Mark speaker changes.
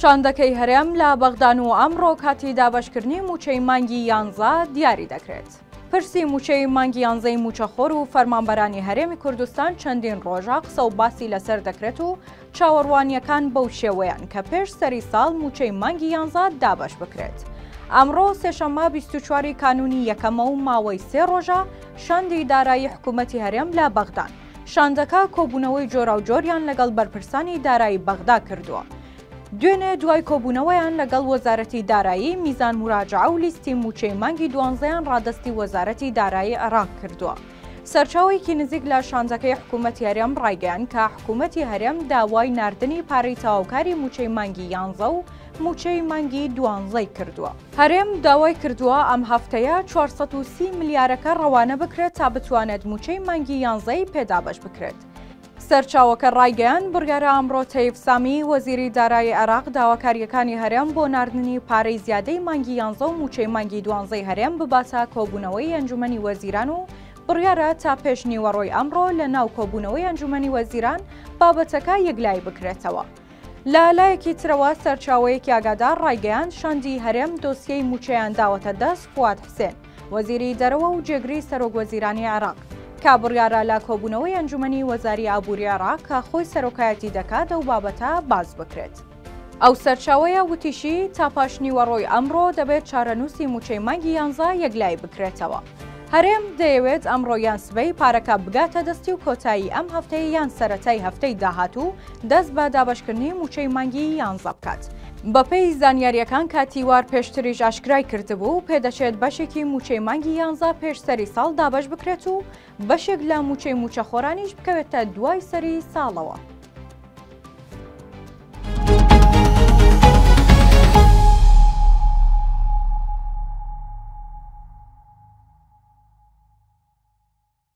Speaker 1: شاندەکەی هەرێم لە بەغدان و ئەمڕۆ کاتی دابەشکردنی موچەی مانگی 11 دیاری دەکرێت. پرسی موچەی مانگی 11 موچەخۆر و فەرمانبەرانی هەرێمی کوردستان چەندین ڕۆژە قسە و باسی لەسەر دەکرێت و چاوەڕوانیەکان بەو شێوەیان کە پێش سەری ساڵ موچەی مانگی 11 دابەش بکرێت. ئەمڕۆ سێشەممە 24 کانونی یەکەمە و ماوەی 3 ڕۆژە شاندی دارایی حکوومەتی هەرێم لە بەغدان. شاندەکە کۆبوونەوەی جۆرا و جۆریان لەگەڵ بەرپرسانی دارایی بەغدا کردووە. دوێنێ دوای کۆبوونەوەیان لەگەڵ وەزارەتی دارایی میزان مراجعە و لیستی موچەی مانگی 12یان ڕادستی وەزارەتی دارایی عێراق کردووە. سەرچاوێکی نزیک لە شاندەکەی حکوومەتی هەرێم ڕایگەیان کە حکوومەتی هەرێم داوای ناردنی پارەی تەواوکاری موچەی مانگی 11 و موچەی مانگی 12 کردووە. هەرێم داوای کردووە ئەم هەفتەیە 430 ملیارەکە ڕەوانە بکرێت تا بتوانێت موچەی مانگی 11 پێدابەش بکرێت. سەرچاوەکە ڕایگەیان بڕیارە ئەمڕۆ تەیب سامی وەزیری دارایی عێراق داواکاریەکانی هەرێم بۆ ناردنی پارەی زیادەی مانگی 11 و موچەی مانگی 12 هەرێم بباتە کۆبوونەوەی ئەنجومەنی وەزیران و بڕیارە تا پێش نیوەڕۆی ئەمڕۆ لە ناو کۆبوونەوەی ئەنجومەنی وەزیران بابەتەکە یەکلای بکرێتەوە. لە لایەکی ترەوە سەرچاوەیەکی ئاگادار ڕایگەیان شاندی هەرێم دۆسیەی موچەیان داوەتە دەست فواد حوسێن وەزیری دەرەوە و جێگری سەرۆکوەزیرانی عێراق کە بڕیارە لە کۆبوونەوەی ئەنجومەنی وەزاری ئابووری عێراق کە خۆی سەرۆکایەتی دەکات ئەو بابەتە باز بکرێت. ئەو سەرچاوەیە وتیشی تا پاش نیوەڕۆی ئەمڕۆ دەبێت چارەنووسی موچەی مانگی 11 یەکلای بکرێتەوە. هەرێم دەیەوێت ئەمڕۆ یان سبەی پارەکە بگاتە دەستی و کۆتایی ئەم هەفتەیە یان سەرەتای هەفتەی داهاتوو دەست بە دابەشکردنی موچەی مانگی 11 بکات. بەپێی زانیاریەکان کاتیوار پێشتریش ئاشکرای کردبوو پێدەچێت بەشێکی موچەی مانگی 11 پێش سەری ساڵ دابەش بکرێت و بەشێک لە موچەی موچەخۆرانیش بکەوێتە دوای سەری ساڵەوە.